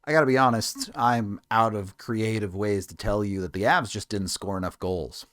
I gotta be honest, I'm out of creative ways to tell you that the Avs just didn't score enough goals.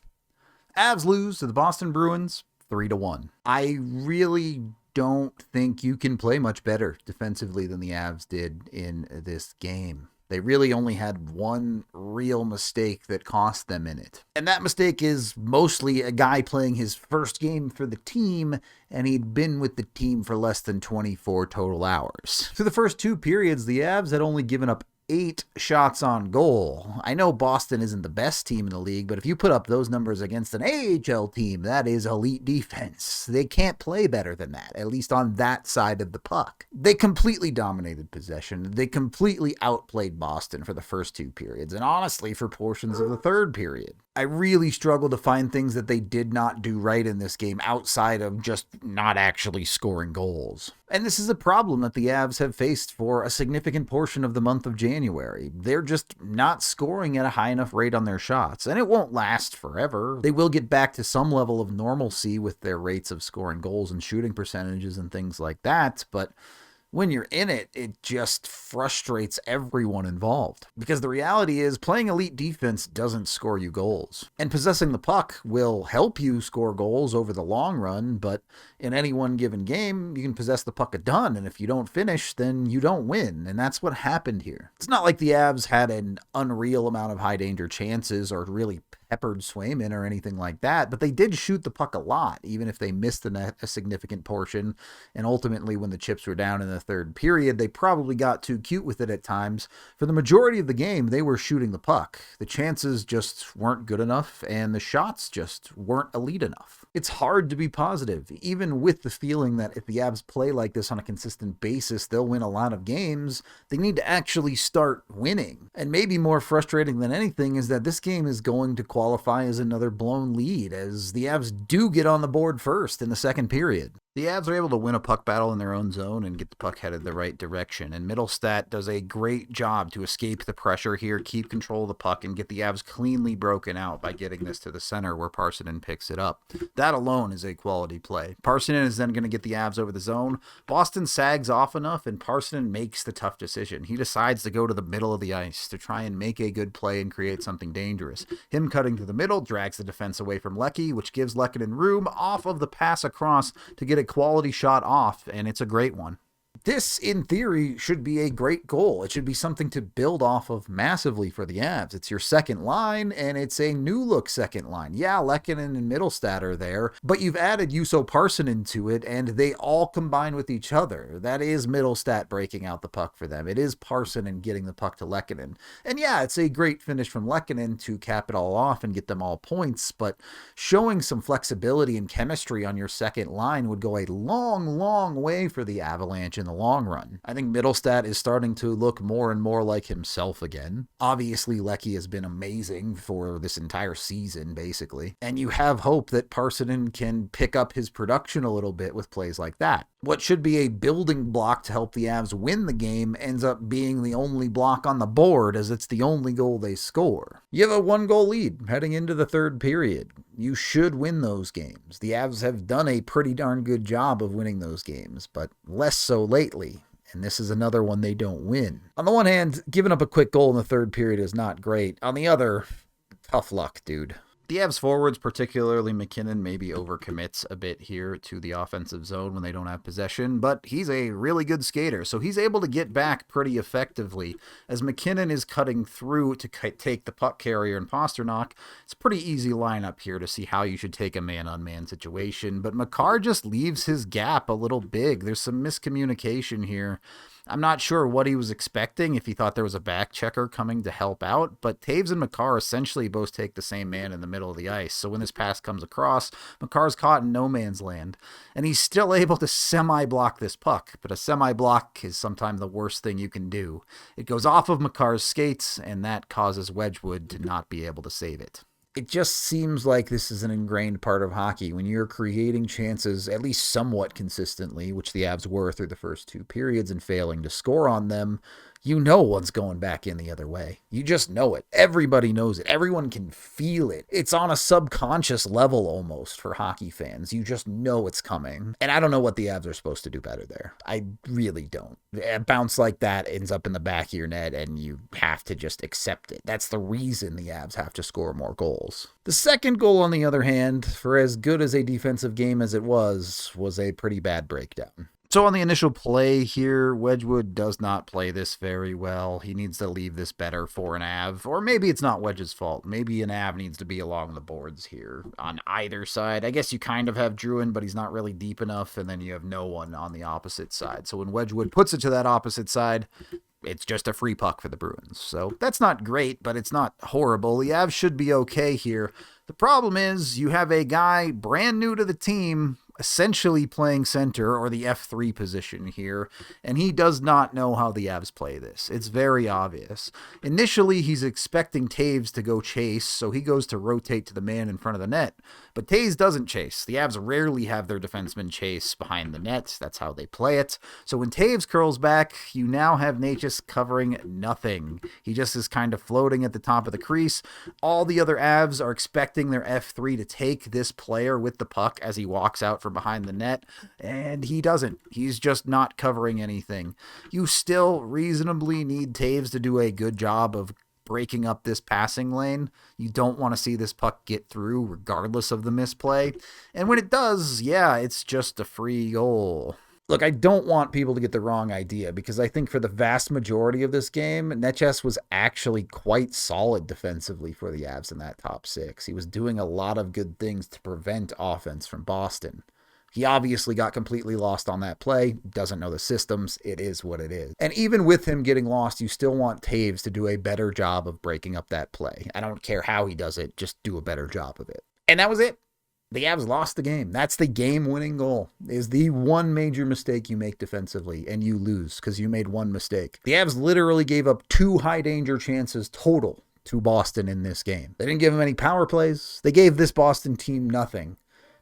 Avs lose to the Boston Bruins 3-1. I really don't think you can play much better defensively than the Avs did in this game. They really only had one real mistake that cost them in it. And that mistake is mostly a guy playing his first game for the team, and he'd been with the team for less than 24 total hours. Through the first two periods, the Avs had only given up 8 shots on goal. I know Boston isn't the best team in the league, but if you put up those numbers against an AHL team, that is elite defense. They can't play better than that, at least on that side of the puck. They completely dominated possession. They completely outplayed Boston for the first two periods, and honestly for portions of the third period. I really struggle to find things that they did not do right in this game outside of just not actually scoring goals. And this is a problem that the Avs have faced for a significant portion of the month of January. They're just not scoring at a high enough rate on their shots, and it won't last forever. They will get back to some level of normalcy with their rates of scoring goals and shooting percentages and things like that, but when you're in it, it just frustrates everyone involved. Because the reality is, playing elite defense doesn't score you goals. And possessing the puck will help you score goals over the long run, but in any one given game, you can possess the puck a ton, and if you don't finish, then you don't win, and that's what happened here. It's not like the Avs had an unreal amount of high-danger chances or really peppered Swayman or anything like that, but they did shoot the puck a lot, even if they missed a significant portion, and ultimately when the chips were down in the third period, they probably got too cute with it at times. For the majority of the game, they were shooting the puck. The chances just weren't good enough, and the shots just weren't elite enough. It's hard to be positive, even with the feeling that if the Avs play like this on a consistent basis, they'll win a lot of games. They need to actually start winning. And maybe more frustrating than anything is that this game is going to qualify as another blown lead, as the Avs do get on the board first in the second period. The Avs are able to win a puck battle in their own zone and get the puck headed the right direction, and Mittelstadt does a great job to escape the pressure here, keep control of the puck, and get the Avs cleanly broken out by getting this to the center where Parssinen picks it up. That alone is a quality play. Parssinen is then going to get the Avs over the zone. Boston sags off enough, and Parssinen makes the tough decision. He decides to go to the middle of the ice to try and make a good play and create something dangerous. Him cutting to the middle drags the defense away from Leckie, which gives Lehkonen room off of the pass across to get a quality shot off, and it's a great one. This, in theory, should be a great goal. It should be something to build off of massively for the Avs. It's your second line, and it's a new-look second line. Yeah, Lehkonen and Mittelstadt are there, but you've added Juuso Parssinen to it, and they all combine with each other. That is Mittelstadt breaking out the puck for them. It is Parssinen getting the puck to Lehkonen. And yeah, it's a great finish from Lehkonen to cap it all off and get them all points, but showing some flexibility and chemistry on your second line would go a long, long way for the Avalanche in the long run. I think Mittelstadt is starting to look more and more like himself again. Obviously, Leckie has been amazing for this entire season, basically, and you have hope that Parssinen can pick up his production a little bit with plays like that. What should be a building block to help the Avs win the game ends up being the only block on the board, as it's the only goal they score. You have a 1-goal lead heading into the third period. You should win those games. The Avs have done a pretty darn good job of winning those games, but less so lately. And this is another one they don't win. On the one hand, giving up a quick goal in the third period is not great. On the other, tough luck, dude. The Avs forwards, particularly McKinnon, maybe overcommits a bit here to the offensive zone when they don't have possession, but he's a really good skater, so he's able to get back pretty effectively. As McKinnon is cutting through to take the puck carrier and Pastrnak, it's a pretty easy lineup here to see how you should take a man-on-man situation, but Makar just leaves his gap a little big. There's some miscommunication here. I'm not sure what he was expecting, if he thought there was a back checker coming to help out, but Taves and Makar essentially both take the same man in the middle of the ice. So when this pass comes across, Makar's caught in no man's land, and he's still able to semi-block this puck, but a semi-block is sometimes the worst thing you can do. It goes off of Makar's skates, and that causes Wedgwood to not be able to save it. It just seems like this is an ingrained part of hockey. When you're creating chances, at least somewhat consistently, which the Avs were through the first two periods, and failing to score on them, You know one's going back in the other way. You just know it. Everybody knows it. Everyone can feel it. It's on a subconscious level almost for hockey fans. You just know it's coming. And I don't know what the Avs are supposed to do better there. I really don't. A bounce like that ends up in the back of your net and you have to just accept it. That's the reason the Avs have to score more goals. The second goal, on the other hand, for as good as a defensive game as it was a pretty bad breakdown. So on the initial play here, Wedgwood does not play this very well. He needs to leave this better for an Av, or maybe it's not Wedge's fault. Maybe an Av needs to be along the boards here on either side. I guess you kind of have Druin, but he's not really deep enough, and then you have no one on the opposite side. So when Wedgwood puts it to that opposite side, it's just a free puck for the Bruins. So that's not great, but it's not horrible. The Avs should be okay here. The problem is you have a guy brand new to the team essentially playing center or the F3 position here, and he does not know how the Avs play this. It's very obvious. Initially, he's expecting Taves to go chase, so he goes to rotate to the man in front of the net, but Taves doesn't chase. The Avs rarely have their defenseman chase behind the net. That's how they play it. So when Taves curls back, you now have Necas covering nothing. He just is kind of floating at the top of the crease. All the other Avs are expecting their F3 to take this player with the puck as he walks out from behind the net, and he doesn't. He's just not covering anything. You still reasonably need Taves to do a good job of breaking up this passing lane. You don't want to see this puck get through regardless of the misplay. And when it does, yeah, it's just a free goal. Look, I don't want people to get the wrong idea, because I think for the vast majority of this game, Necas was actually quite solid defensively for the Avs in that top six. He was doing a lot of good things to prevent offense from Boston. He obviously got completely lost on that play, doesn't know the systems, it is what it is. And even with him getting lost, you still want Taves to do a better job of breaking up that play. I don't care how he does it, just do a better job of it. And that was it. The Avs lost the game. That's the game-winning goal, is the one major mistake you make defensively, and you lose because you made one mistake. The Avs literally gave up 2 high-danger chances total to Boston in this game. They didn't give them any power plays. They gave this Boston team nothing.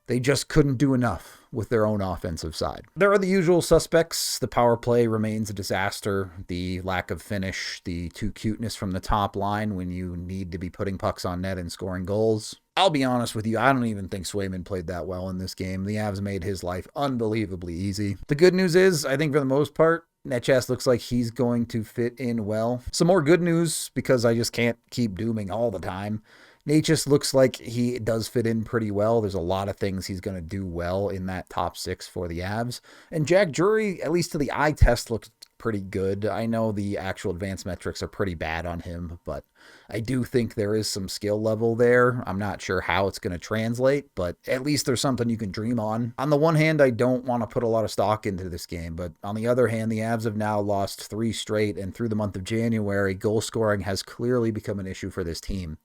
They just couldn't do enough with their own offensive side. There are the usual suspects. The power play remains a disaster. The lack of finish, the too cuteness from the top line when you need to be putting pucks on net and scoring goals. I'll be honest with you, I don't even think Swayman played that well in this game. The Avs made his life unbelievably easy. The good news is, I think for the most part, Necas looks like he's going to fit in well. Some more good news, because I just can't keep dooming all the time. Necas looks like he does fit in pretty well. There's a lot of things he's going to do well in that top six for the Avs. And Jack Drury, at least to the eye test, looks pretty good. I know the actual advanced metrics are pretty bad on him, but I do think there is some skill level there. I'm not sure how it's going to translate, but at least there's something you can dream on. On the one hand, I don't want to put a lot of stock into this game, but on the other hand, the Avs have now lost 3 straight, and through the month of January, goal scoring has clearly become an issue for this team.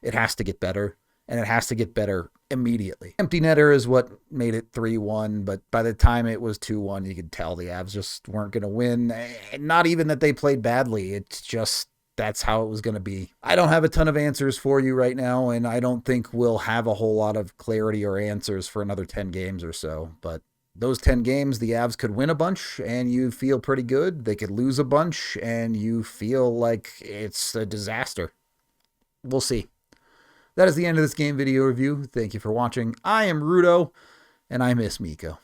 It has to get better, and it has to get better immediately. Empty netter is what made it 3-1, but by the time it was 2-1, you could tell the Avs just weren't going to win. Not even that they played badly. It's just that's how it was going to be. I don't have a ton of answers for you right now, and I don't think we'll have a whole lot of clarity or answers for another 10 games or so, but those 10 games, the Avs could win a bunch and you feel pretty good. They could lose a bunch and you feel like it's a disaster. We'll see. That is the end of this game video review. Thank you for watching. I am Rudo, and I miss Miko.